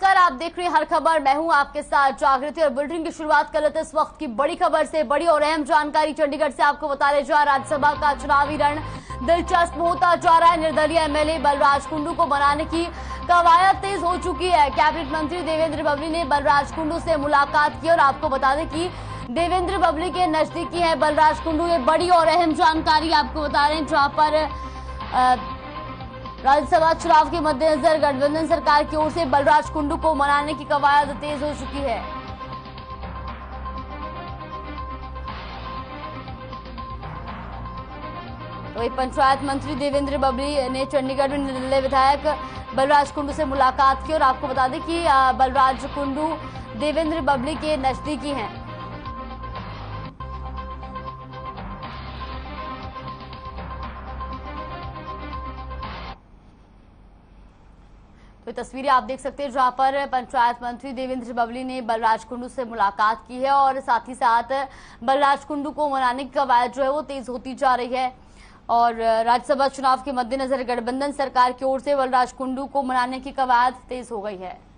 नमस्कार, आप देख रहे हैं हर खबर। मैं हूं आपके साथ जागृति और बुलेटिन की शुरुआत कर लेते हैं इस वक्त की बड़ी खबर से। बड़ी और अहम जानकारी चंडीगढ़ से आपको बता रहे जहां राज्यसभा का चुनावी रण दिलचस्प होता जा रहा है। निर्दलीय एमएलए बलराज कुंडू को बनाने की कवायद तेज हो चुकी है। कैबिनेट मंत्री देवेंद्र बबली ने बलराज कुंडू से मुलाकात की और आपको बता दें कि देवेंद्र बबली के नजदीकी है बलराज कुंडू। ये बड़ी और अहम जानकारी आपको बता रहे हैं जहां पर राज्यसभा चुनाव के मद्देनजर गठबंधन सरकार की ओर से बलराज कुंडू को मनाने की कवायद तेज हो चुकी है। तो वही पंचायत मंत्री देवेंद्र बबली ने चंडीगढ़ में निर्दलीय विधायक बलराज कुंडू से मुलाकात की और आपको बता दें कि बलराज कुंडू देवेंद्र बबली के नजदीकी हैं। तो तस्वीरें आप देख सकते हैं जहां पर पंचायत मंत्री देवेंद्र बबली ने बलराज कुंडू से मुलाकात की है और साथ ही साथ बलराज कुंडू को मनाने की कवायद जो है वो तेज होती जा रही है। और राज्यसभा चुनाव के मद्देनजर गठबंधन सरकार की ओर से बलराज कुंडू को मनाने की कवायद तेज हो गई है।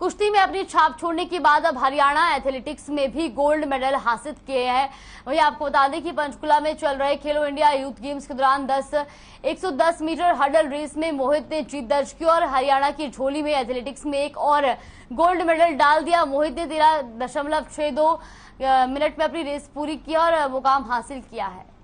कुश्ती में अपनी छाप छोड़ने के बाद अब हरियाणा एथलेटिक्स में भी गोल्ड मेडल हासिल किए हैं। वहीं आपको बता दें कि पंचकुला में चल रहे खेलो इंडिया यूथ गेम्स के दौरान 110 मीटर हर्डल रेस में मोहित ने जीत दर्ज की और हरियाणा की झोली में एथलेटिक्स में एक और गोल्ड मेडल डाल दिया। मोहित ने 13.62 मिनट में अपनी रेस पूरी की और मुकाम हासिल किया है।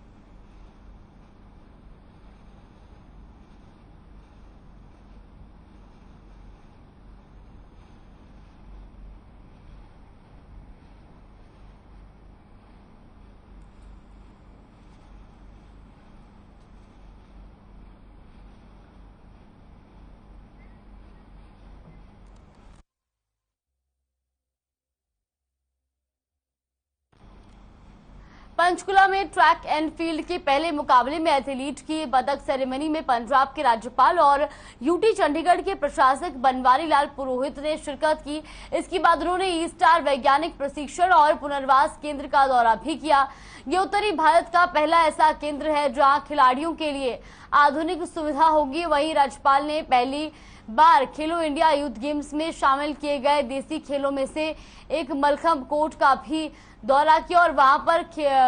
पंचकुला में ट्रैक एंड फील्ड के पहले मुकाबले में एथलीट की पदक सेरेमनी में पंजाब के राज्यपाल और यूटी चंडीगढ़ के प्रशासक बनवारी लाल पुरोहित ने शिरकत की। इसके बाद उन्होंने ई स्टार वैज्ञानिक प्रशिक्षण और पुनर्वास केंद्र का दौरा भी किया। ये उत्तरी भारत का पहला ऐसा केंद्र है जहां खिलाड़ियों के लिए आधुनिक सुविधा होगी। वहीं राज्यपाल ने पहली बार खेलो इंडिया यूथ गेम्स में शामिल किए गए देसी खेलों में से एक मलखंब कोर्ट का भी दौरा किया और वहां पर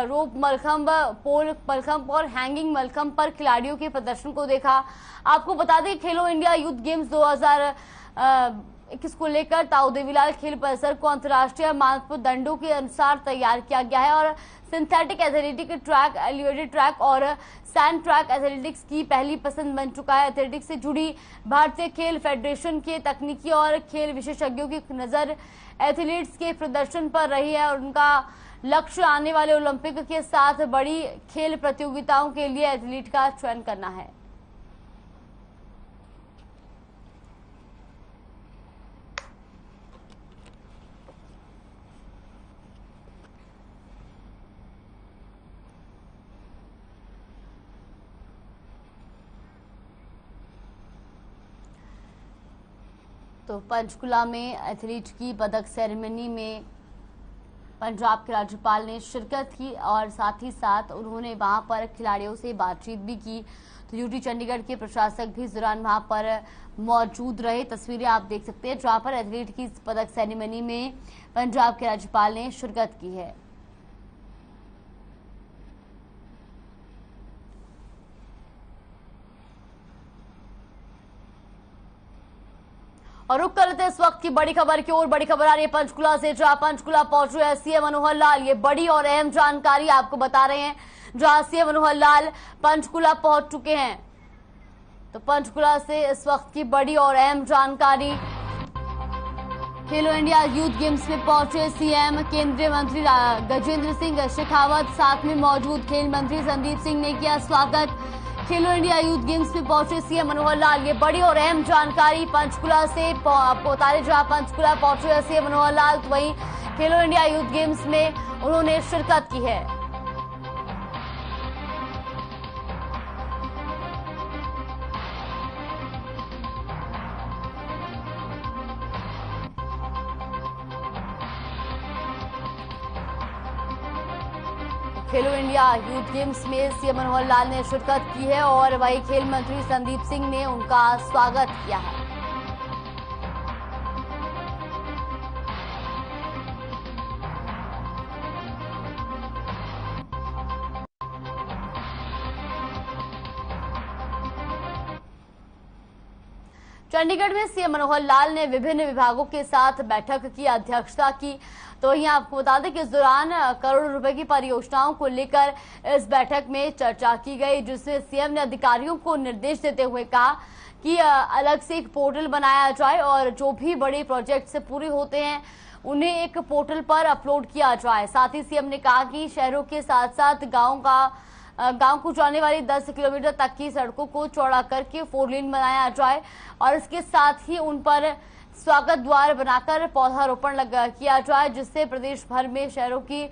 रोप मलखंब, पोल मलखंब और हैंगिंग मलखंब पर खिलाड़ियों के प्रदर्शन को देखा। आपको बता दें खेलो इंडिया यूथ गेम्स 2021 को लेकर ताऊ देवीलाल खेल परिसर को अंतर्राष्ट्रीय मानदंडों के अनुसार तैयार किया गया है और synthetic athletic track, elevated track और सैंड ट्रैक एथलेटिक्स की पहली पसंद बन चुका है। एथलेटिक्स से जुड़ी भारतीय खेल फेडरेशन के तकनीकी और खेल विशेषज्ञों की नजर एथलीट्स के प्रदर्शन पर रही है और उनका लक्ष्य आने वाले ओलंपिक के साथ बड़ी खेल प्रतियोगिताओं के लिए एथलीट का चयन करना है। तो पंचकुला में एथलीट की पदक सेरेमनी में पंजाब के राज्यपाल ने शिरकत की और साथ ही साथ उन्होंने वहां पर खिलाड़ियों से बातचीत भी की। तो यूटी चंडीगढ़ के प्रशासक भी इस दौरान वहां पर मौजूद रहे। तस्वीरें आप देख सकते हैं जहां पर एथलीट की पदक सेरेमनी में पंजाब के राज्यपाल ने शिरकत की है। और रुक कर लेते हैं इस वक्त की बड़ी खबर की ओर। बड़ी खबर आ रही है पंचकुला से जहां पंचकुला पहुंचे हैं सीएम मनोहर लाल। ये बड़ी और अहम जानकारी आपको बता रहे हैं जहां सीएम मनोहर लाल पंचकुला पहुंच चुके हैं। तो पंचकुला से इस वक्त की बड़ी और अहम जानकारी। खेलो इंडिया यूथ गेम्स में पहुंचे सीएम। केंद्रीय मंत्री गजेंद्र सिंह शेखावत साथ में मौजूद। खेल मंत्री संदीप सिंह ने किया स्वागत। खेलो इंडिया यूथ गेम्स में पहुंचे सीएम मनोहर लाल। ये बड़ी और अहम जानकारी पंचकुला से आपको बता दें जहां पंचकुला पहुंचे सीएम मनोहर लाल। तो वहीं खेलो इंडिया यूथ गेम्स में उन्होंने शिरकत की है। खेलो इंडिया यूथ गेम्स में सीएम मनोहर लाल ने शिरकत की है और वही खेल मंत्री संदीप सिंह ने उनका स्वागत किया है। चंडीगढ़ में सीएम मनोहर लाल ने विभिन्न विभागों के साथ बैठक की अध्यक्षता की। तो वहीं आपको बता दें कि इस दौरान करोड़ों रुपए की परियोजनाओं को लेकर इस बैठक में चर्चा की गई, जिसमें सीएम ने अधिकारियों को निर्देश देते हुए कहा कि अलग से एक पोर्टल बनाया जाए और जो भी बड़े प्रोजेक्ट से पूरे होते हैं उन्हें एक पोर्टल पर अपलोड किया जाए। साथ ही सीएम ने कहा कि शहरों के साथ साथ गांव को जाने वाली 10 किलोमीटर तक की सड़कों को चौड़ा करके 4 लेन बनाया जाए और इसके साथ ही उन पर स्वागत द्वार बनाकर पौधारोपण किया जाए, जिससे प्रदेश भर में शहरों की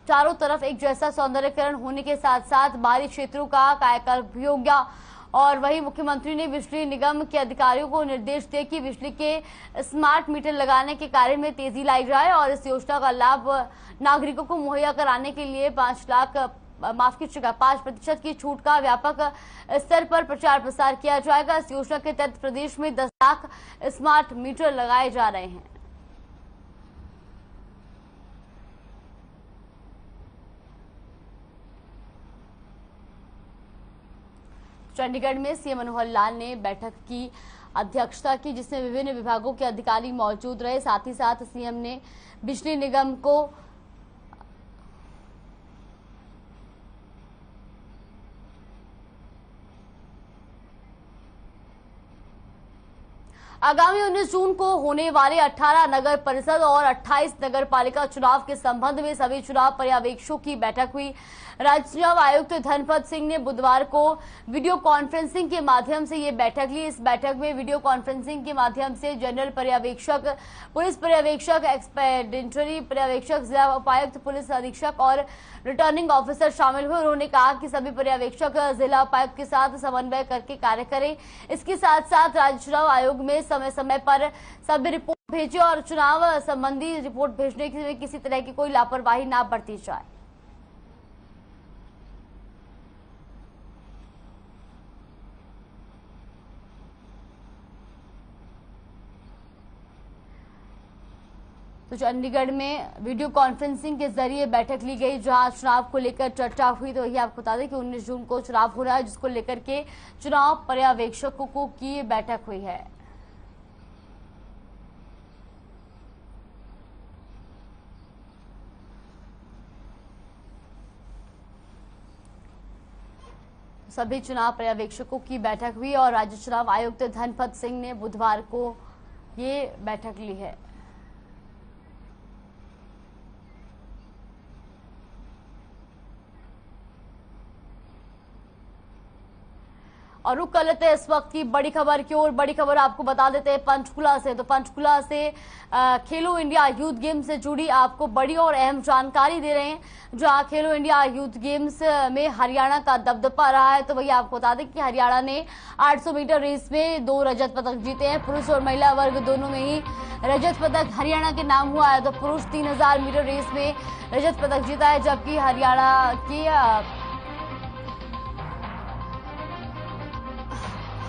चारों तरफ एक जैसा सौंदर्यीकरण होने के साथ साथ बाहरी क्षेत्रों का कायाकल्प भी होगा। और वहीं मुख्यमंत्री ने बिजली निगम के अधिकारियों को निर्देश दिए कि बिजली के स्मार्ट मीटर लगाने के कार्य में तेजी लाई जाए और इस योजना का लाभ नागरिकों को मुहैया कराने के लिए 5% की छूट का व्यापक स्तर पर प्रचार प्रसार किया जाएगा। इस योजना के तहत प्रदेश में 10 लाख स्मार्ट मीटर लगाए जा रहे हैं। चंडीगढ़ में सीएम मनोहर लाल ने बैठक की अध्यक्षता की, जिसमें विभिन्न विभागों के अधिकारी मौजूद रहे। साथ ही साथ सीएम ने बिजली निगम को आगामी 19 जून को होने वाले 18 नगर परिषद और 28 नगर पालिका चुनाव के संबंध में सभी चुनाव पर्यवेक्षकों की बैठक हुई। राज्य चुनाव आयुक्त धनपत सिंह ने बुधवार को वीडियो कॉन्फ्रेंसिंग के माध्यम से ये बैठक ली। इस बैठक में वीडियो कॉन्फ्रेंसिंग के माध्यम से जनरल पर्यवेक्षक, पुलिस पर्यवेक्षक, एक्सपेडिटरी पर्यवेक्षक, जिला उपायुक्त, पुलिस अधीक्षक और रिटर्निंग ऑफिसर शामिल हुए। उन्होंने कहा कि सभी पर्यवेक्षक जिला उपायुक्त के साथ समन्वय करके कार्य करें। इसके साथ साथ राज्य चुनाव आयोग में समय समय पर सभी रिपोर्ट भेजे और चुनाव संबंधी रिपोर्ट भेजने में किसी तरह की कोई लापरवाही ना बरती जाए। तो चंडीगढ़ में वीडियो कॉन्फ्रेंसिंग के जरिए बैठक ली गई, जहां चुनाव को लेकर चर्चा हुई। तो यही आपको बता दें कि 19 जून को चुनाव हो रहा है, जिसको लेकर के चुनाव पर्यवेक्षकों की बैठक हुई है। सभी चुनाव पर्यवेक्षकों की बैठक हुई और राज्य चुनाव आयुक्त धनपत सिंह ने बुधवार को ये बैठक ली है। और रुक कर लेते हैं इस वक्त की बड़ी खबर की ओर। बड़ी खबर आपको बता देते हैं पंचकुला से। तो पंचकुला से खेलो इंडिया यूथ गेम्स से जुड़ी आपको बड़ी और अहम जानकारी दे रहे हैं, जहां खेलो इंडिया यूथ गेम्स में हरियाणा का दबदबा रहा है। तो वही आपको बता दें कि हरियाणा ने 800 मीटर रेस में 2 रजत पदक जीते हैं। पुरुष और महिला वर्ग दोनों में ही रजत पदक हरियाणा के नाम हुआ है। तो पुरुष 3000 मीटर रेस में रजत पदक जीता है, जबकि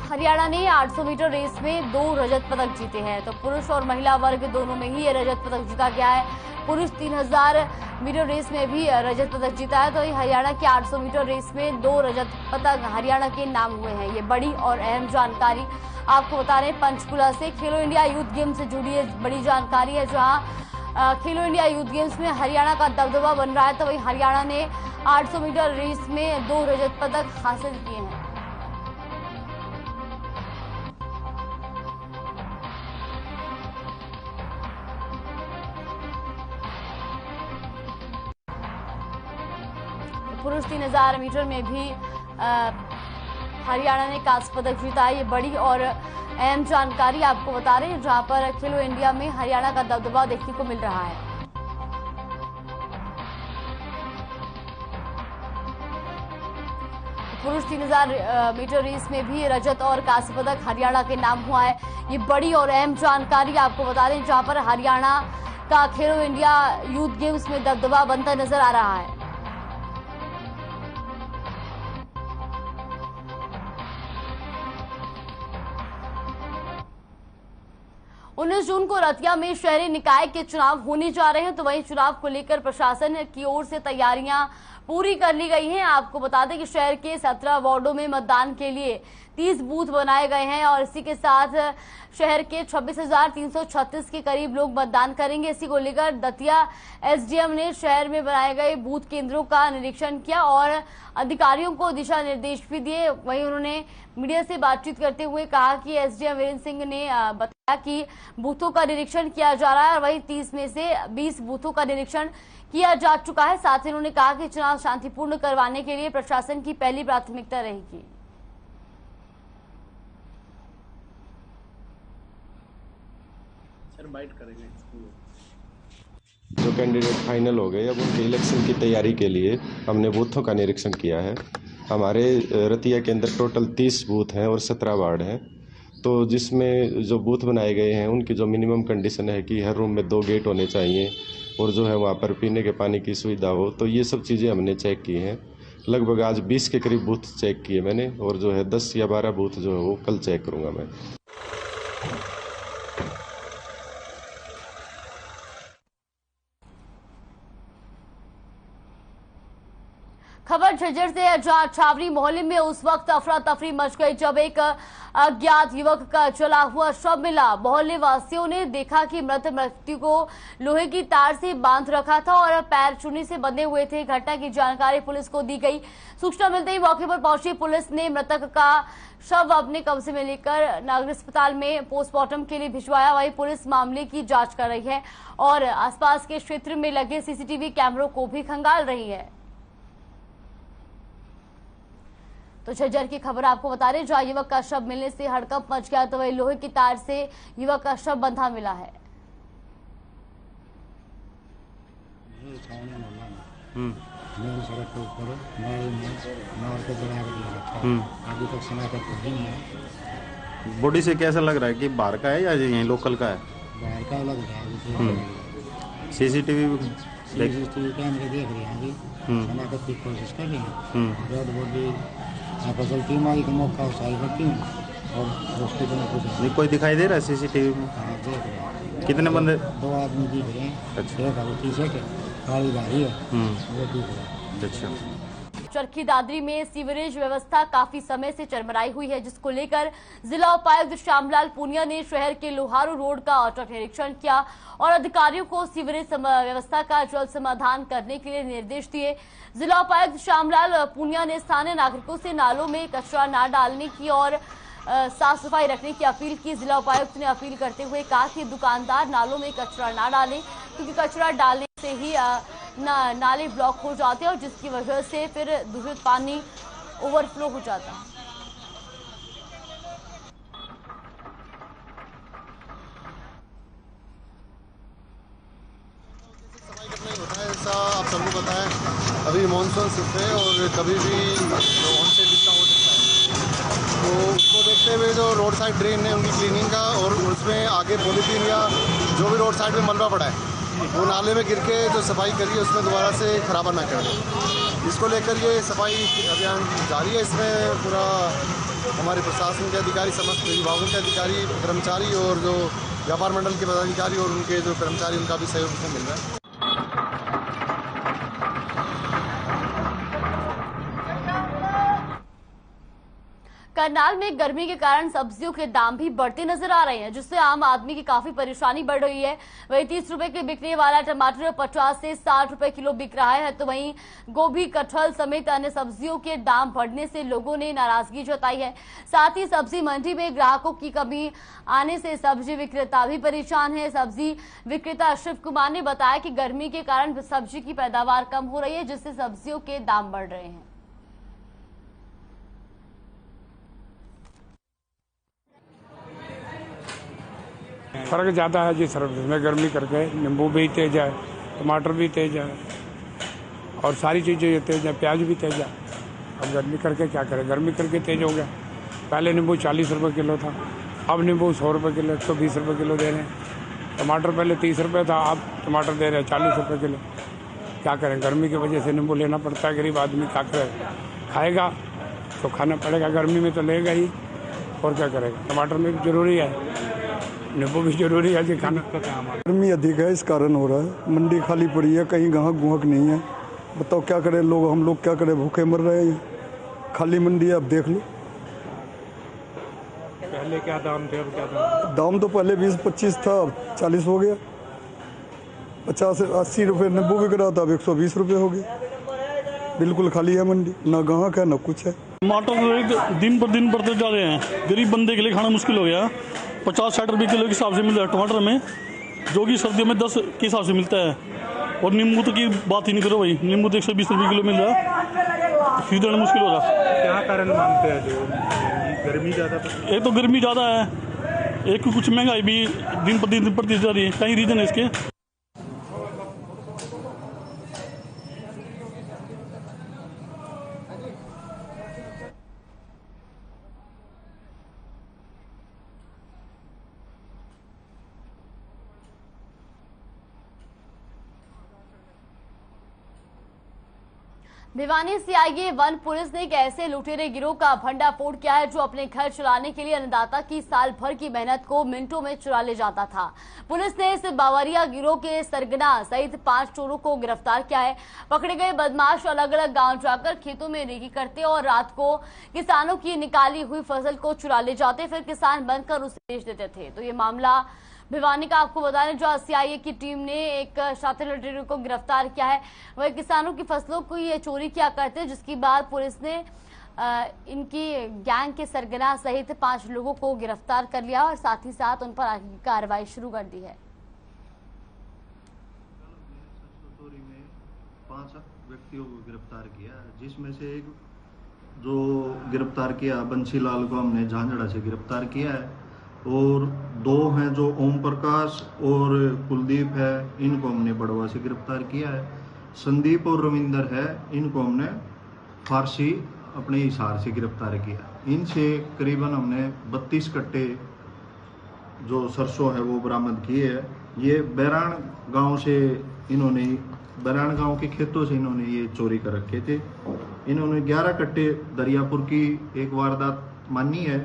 हरियाणा ने 800 मीटर रेस में 2 रजत पदक जीते हैं। तो पुरुष और महिला वर्ग दोनों में ही ये रजत पदक जीता गया है। पुरुष 3000 मीटर रेस में भी रजत पदक जीता है। तो हरियाणा के 800 मीटर रेस में 2 रजत पदक हरियाणा के नाम हुए हैं। ये बड़ी और अहम जानकारी आपको बता रहे हैं पंचकुला से। खेलो इंडिया यूथ गेम्स से जुड़ी ये बड़ी जानकारी है, जहाँ खेलो इंडिया यूथ गेम्स में हरियाणा का दबदबा बन रहा है। तो वही हरियाणा ने 800 मीटर रेस में 2 रजत पदक हासिल किए हैं। पुरुष 3000 मीटर में भी हरियाणा ने कांस्य पदक जीता है। ये बड़ी और अहम जानकारी आपको बता रहे हैं, जहां पर खेलो इंडिया में हरियाणा का दबदबा देखने को मिल रहा है। पुरुष 3000 मीटर रेस में भी रजत और कांस्य पदक हरियाणा के नाम हुआ है। ये बड़ी और अहम जानकारी आपको बता दें, जहां पर हरियाणा का खेलो इंडिया यूथ गेम्स में दबदबा बनता नजर आ रहा है। 19 जून को रतिया में शहरी निकाय के चुनाव होने जा रहे हैं, तो वहीं चुनाव को लेकर प्रशासन की ओर से तैयारियां पूरी कर ली गई हैं। आपको बता दें कि शहर के 17 वार्डों में मतदान के लिए 30 बूथ बनाए गए हैं और इसी के साथ शहर के 26,336 के करीब लोग मतदान करेंगे। इसी को लेकर दतिया एसडीएम ने शहर में बनाए गए बूथ केंद्रों का निरीक्षण किया और अधिकारियों को दिशा निर्देश भी दिए। वहीं उन्होंने मीडिया से बातचीत करते हुए कहा कि एसडीएम वीरेंद्र सिंह ने बताया कि बूथों का निरीक्षण किया जा रहा है और वहीं 30 में से 20 बूथों का निरीक्षण किया जा चुका है। साथ ही उन्होंने कहा कि चुनाव शांतिपूर्ण करवाने के लिए प्रशासन की पहली प्राथमिकता रहेगी। जो कैंडिडेट फाइनल हो गए, अब उनके इलेक्शन की तैयारी के लिए हमने बूथों का निरीक्षण किया है। हमारे रतिया के अंदर टोटल 30 बूथ हैं और 17 वार्ड हैं। तो जिसमें जो बूथ बनाए गए हैं उनकी जो मिनिमम कंडीशन है कि हर रूम में 2 गेट होने चाहिए और जो है वहाँ पर पीने के पानी की सुविधा हो, तो ये सब चीज़ें हमने चेक की हैं। लगभग आज 20 के करीब बूथ चेक किए मैंने और जो है 10 या 12 बूथ जो है वो कल चेक करूँगा मैं। खबर झज्जर से है, जहां छावनी मोहल्ले में उस वक्त अफरा तफरी मच गई जब एक अज्ञात युवक का जला हुआ शव मिला। मोहल्ले वासियों ने देखा कि मृत व्यक्ति को लोहे की तार से बांध रखा था और पैर चुन्नी से बंधे हुए थे। घटना की जानकारी पुलिस को दी गई। सूचना मिलते ही मौके पर पहुंची पुलिस ने मृतक का शव अपने कब्जे में लेकर नागरिक अस्पताल में पोस्टमार्टम के लिए भिजवाया। वहीं पुलिस मामले की जांच कर रही है और आसपास के क्षेत्र में लगे सीसीटीवी कैमरों को भी खंगाल रही है। तो झज्जर की खबर आपको बता रहे, जहां युवक का शव मिलने से हड़कंप मच गया, तो वही लोहे की तार से युवक का शव बंधा मिला है। सड़क के ऊपर अभी तक शनाख्त नहीं है। बॉडी से कैसा लग रहा है कि बाहर का है या यहीं लोकल का है? बाहर का लग रहा है। सीसीटीवी कैमरे देख रहे हैं अभी, शनाख्त की कोशिश कर रहे हैं। डेड बॉडी फसल टीम आई का मौका उठाई करती हूँ और हॉस्पिटल में कुछ नहीं कोई दिखाई दे रहा है सीसीटीवी में? हाँ देख रहे हैं। कितने बंदे? 2 आदमी दिख रहे हैं। अच्छा। एक अभी टी-शर्ट है, काली दाढ़ी है, वो दिख रहा है। अच्छा। चरखी दादरी में सीवरेज व्यवस्था काफी समय से चरमराई हुई है, जिसको लेकर जिला उपायुक्त श्यामलाल पूनिया ने शहर के लोहारू रोड का औचक निरीक्षण किया और अधिकारियों को सीवरेज व्यवस्था का जल्द समाधान करने के लिए निर्देश दिए। जिला उपायुक्त श्यामलाल पूनिया ने स्थानीय नागरिकों से नालों में कचरा न डालने की और साफ सफाई रखने की अपील की। जिला उपायुक्त ने अपील करते हुए कहा कि दुकानदार नालों में कचरा न डालें, क्योंकि कचरा डालने से ही नाले ब्लॉक हो जाते हैं और जिसकी वजह से फिर दूषित पानी ओवरफ्लो हो जाता है। ऐसा आप सबको पता है, अभी मानसून सिर्फ है और कभी भी ऑनसेट इसका हो सकता है। तो उसको देखते हुए जो रोड साइड ड्रेन है उनकी क्लीनिंग का और उसमें आगे पॉलीथीन या जो भी रोड साइड में मलबा पड़ा है वो नाले में गिर के जो सफाई करिए उसमें दोबारा से खराबा ना कर दे। इसको लेकर ये सफाई अभियान जारी है। इसमें पूरा हमारे प्रशासन के अधिकारी, समस्त विभागों के अधिकारी, कर्मचारी और जो व्यापार मंडल के पदाधिकारी और उनके जो कर्मचारी, उनका भी सहयोग इसमें मिल रहा है। करनाल में गर्मी के कारण सब्जियों के दाम भी बढ़ते नजर आ रहे हैं, जिससे आम आदमी की काफी परेशानी बढ़ रही है। वहीं 30 रुपए के बिकने वाला टमाटर 50 से 60 रुपए किलो बिक रहा है, तो वहीं गोभी, कटहल समेत अन्य सब्जियों के दाम बढ़ने से लोगों ने नाराजगी जताई है। साथ ही सब्जी मंडी में ग्राहकों की कमी आने से सब्जी विक्रेता भी परेशान है। सब्जी विक्रेता शिव कुमार ने बताया कि गर्मी के कारण सब्जी की पैदावार कम हो रही है, जिससे सब्जियों के दाम बढ़ रहे हैं। फर्क ज़्यादा है जी सर, इसमें गर्मी करके नींबू भी तेज है, टमाटर भी तेज है और सारी चीज़ें तेज है, प्याज भी तेज है। अब गर्मी करके क्या करें, गर्मी करके तेज हो गया। पहले नींबू 40 रुपये किलो था, अब नींबू 100 रुपये किलो, 120 रुपये किलो दे रहे हैं। टमाटर पहले 30 रुपये था, अब टमाटर दे रहे हैं 40 रुपये किलो। क्या करें, गर्मी की वजह से नींबू लेना पड़ता है। गरीब आदमी क्या करे, खाएगा तो खाना पड़ेगा, गर्मी में तो लेगा ही, और क्या करेगा। टमाटर में भी जरूरी है, नींबू भी जरूरी है जी खाना। गर्मी अधिक है, इस कारण हो रहा है। मंडी खाली पड़ी है, कहीं गाहक गुहक नहीं है। बताओ क्या करें लोग, हम लोग क्या करें, भूखे मर रहे हैं। खाली मंडी है, अब देख लो। पहले क्या दाम थे, अब क्या दाम? दाम तो पहले 20-25 था, अब 40 हो गया। 50-80 रुपये नींबू बिक रहा था, अब 120 रुपये हो गया। बिल्कुल खाली है मंडी, ना ग्राहक है ना कुछ है। टमाटर रेट दिन पर दिन बढ़ते जा रहे हैं। गरीब बंदे के लिए खाना मुश्किल हो गया। 50-60 रुपये किलो के हिसाब से मिल रहा है टमाटर में, जो कि सर्दियों में 10 के हिसाब से मिलता है। और नींबू तो की बात ही नहीं करो भाई, नींबू तो 120 रुपये किलो मिल रहा है, खरीदना मुश्किल हो रहा है। क्या कारण मानते हैं जो गर्मी ज़्यादा? एक तो गर्मी ज़्यादा है, एक कुछ महंगाई भी दिन पर दिन बढ़ती जा रही है। कई रीजन है इसके। भिवानी सीआईए वन पुलिस ने एक ऐसे लुटेरे गिरोह का भंडाफोड़ किया है जो अपने घर चलाने के लिए अन्नदाता की साल भर की मेहनत को मिनटों में चुरा ले जाता था। पुलिस ने इस बावरिया गिरोह के सरगना सहित 5 चोरों को गिरफ्तार किया है। पकड़े गए बदमाश अलग अलग गांव जाकर खेतों में रेकी करते और रात को किसानों की निकाली हुई फसल को चुरा ले जाते, फिर किसान बनकर उसे बेच देते थे। तो ये मामला भिवानी का आपको बता दें, जो सीआईए की टीम ने एक शातिर लुटेरों को गिरफ्तार किया है। वह किसानों की फसलों को ये चोरी किया करते, जिसके बाद पुलिस ने इनकी गैंग के सरगना सहित 5 लोगों को गिरफ्तार कर लिया और साथ ही साथ उन पर आगे की कार्रवाई शुरू कर दी है। 5 व्यक्तियों को गिरफ्तार किया, जिसमें से एक जो गिरफ्तार किया बंसीलाल को हमने झांझड़ा से गिरफ्तार किया है, और 2 हैं जो ओम प्रकाश और कुलदीप है, इनको हमने बड़वा से गिरफ्तार किया है। संदीप और रविंदर है, इनको हमने फारसी अपने हिसार से गिरफ्तार किया। इनसे करीबन हमने 32 कट्टे जो सरसों है वो बरामद किए हैं। ये बैरान गांव से इन्होंने, बैरान गांव के खेतों से इन्होंने ये चोरी कर रखे थे। इन्होंने 11 कट्टे दरियापुर की एक वारदात मानी है,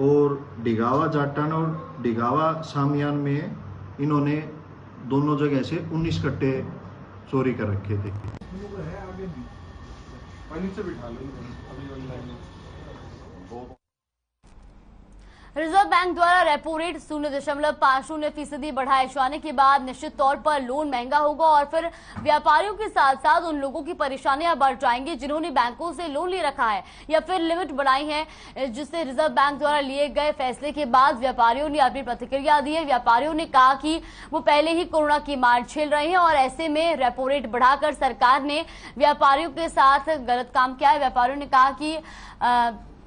और डिगावा जाटन और डिगावा सामियान में इन्होंने दोनों जगह से 19 कट्टे चोरी कर रखे थे। रिजर्व बैंक द्वारा रेपो रेट 0.50% बढ़ाए जाने के बाद निश्चित तौर पर लोन महंगा होगा और फिर व्यापारियों के साथ साथ उन लोगों की परेशानियां बढ़ जाएंगी जिन्होंने बैंकों से लोन ले रखा है या फिर लिमिट बढ़ाई है, जिससे रिजर्व बैंक द्वारा लिए गए फैसले के बाद व्यापारियों ने अपनी प्रतिक्रिया दी है। व्यापारियों ने कहा कि वो पहले ही कोरोना की मार झेल रहे हैं और ऐसे में रेपो रेट बढ़ाकर सरकार ने व्यापारियों के साथ गलत काम किया है। व्यापारियों ने कहा कि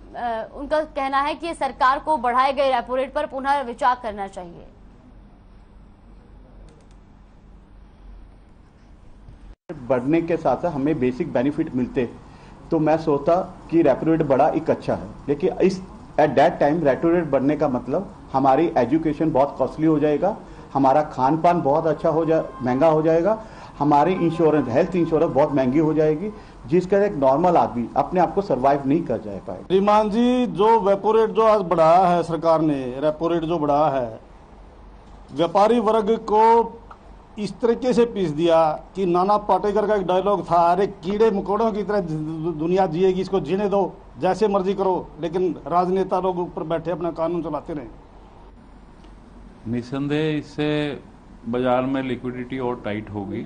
उनका कहना है कि सरकार को बढ़ाए गए रेपो रेट पर पुनः विचार करना चाहिए। बढ़ने के साथ साथ हमें बेसिक बेनिफिट मिलते, तो मैं सोचता कि रेपो रेट बढ़ा एक अच्छा है, लेकिन इस at that time repo rate बढ़ने का मतलब हमारी एजुकेशन बहुत कॉस्टली हो जाएगा, हमारा खान पान बहुत अच्छा महंगा हो जाएगा, हमारी इंश्योरेंस हेल्थ इंश्योरेंस बहुत महंगी हो जाएगी, जिसका एक नॉर्मल आदमी अपने आप को सरवाइव नहीं कर जा पाएगा। श्रीमान जी, जो रेपो रेट जो आज बढ़ाया है सरकार ने, रेपो रेट जो बढ़ाया है, व्यापारी वर्ग को इस तरीके से पीस दिया कि नाना पाटेकर का एक डायलॉग था, अरे कीड़े मकोड़ों की तरह दुनिया जिएगी, इसको जीने दो, जैसे मर्जी करो, लेकिन राजनेता लोग ऊपर बैठे अपना कानून चलाते रहे। निसंदेह इससे बाजार में लिक्विडिटी और टाइट होगी।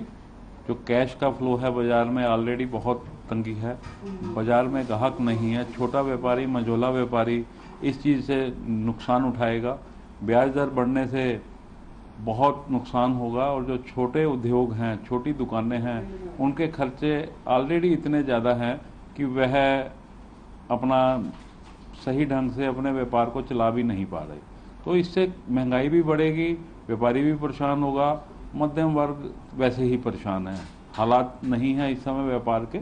जो कैश का फ्लो है बाजार में ऑलरेडी बहुत तंगी है, बाजार में ग्राहक नहीं है, छोटा व्यापारी मझोला व्यापारी इस चीज़ से नुकसान उठाएगा, ब्याज दर बढ़ने से बहुत नुकसान होगा, और जो छोटे उद्योग हैं, छोटी दुकानें हैं, उनके खर्चे ऑलरेडी इतने ज़्यादा हैं कि वह अपना सही ढंग से अपने व्यापार को चला भी नहीं पा रहे। तो इससे महंगाई भी बढ़ेगी, व्यापारी भी परेशान होगा, मध्यम वर्ग वैसे ही परेशान है, हालात नहीं है इस समय व्यापार के।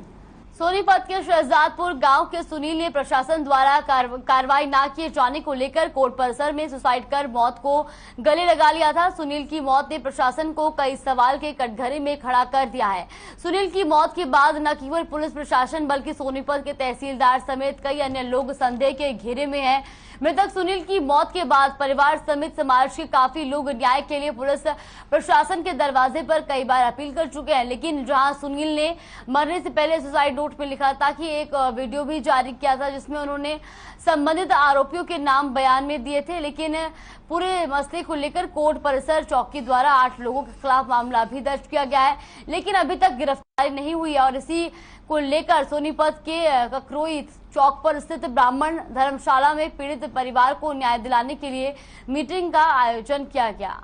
सोनीपत के शहजादपुर गांव के सुनील ने प्रशासन द्वारा कार्रवाई न किए जाने को लेकर कोर्ट परिसर में सुसाइड कर मौत को गले लगा लिया था। सुनील की मौत ने प्रशासन को कई सवाल के कटघरे में खड़ा कर दिया है। सुनील की मौत के बाद न केवल पुलिस प्रशासन बल्कि सोनीपत के तहसीलदार समेत कई अन्य लोग संदेह के घेरे में हैं। मृतक सुनील की मौत के बाद परिवार समेत समाज के काफी लोग न्याय के लिए पुलिस प्रशासन के दरवाजे पर कई बार अपील कर चुके हैं, लेकिन जहां सुनील ने मरने से पहले सुसाइड नोट में लिखा था कि एक वीडियो भी जारी किया था जिसमें उन्होंने संबंधित आरोपियों के नाम बयान में दिए थे, लेकिन पूरे मसले को लेकर कोर्ट परिसर चौकी द्वारा 8 लोगों के खिलाफ मामला भी दर्ज किया गया है, लेकिन अभी तक गिरफ्तारी नहीं हुई है। और इसी को लेकर सोनीपत के ककरोई चौक पर स्थित ब्राह्मण धर्मशाला में पीड़ित परिवार को न्याय दिलाने के लिए मीटिंग का आयोजन किया गया।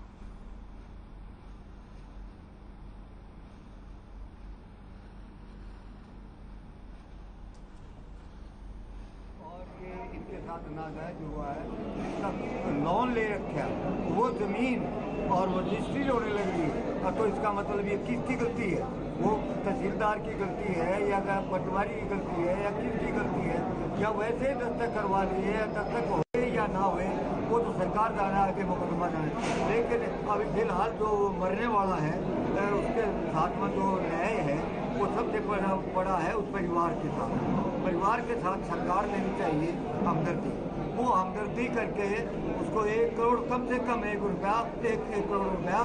इनके साथ नाजायज हुआ है, इसका लोन ले रखा है, वो जमीन और वो रजिस्ट्री होने लगी है, तो इसका मतलब ये किसकी गलती है? वो तहसीलदार की गलती है या पटवारी की गलती है या किसकी गलती है? या वैसे दस्तखत करवा लिए या दस्तखत हुए या ना हुए वो तो सरकार जाना आगे मुकदमा जाने। लेकिन अभी फिलहाल जो मरने वाला है उसके साथ में जो न्याय है वो सबसे बड़ा है उस परिवार के साथ सरकार लेनी चाहिए हमदर्दी। वो हमदर्दी करके उसको 1 करोड़ कम से कम 1 करोड़ रुपया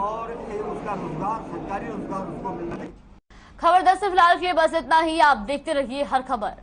और उसका रोजगार, सरकारी रोजगार उसको मिलना चाहिए। खबर 10 से फिलहाल के लिए बस इतना ही। आप देखते रहिए हर खबर।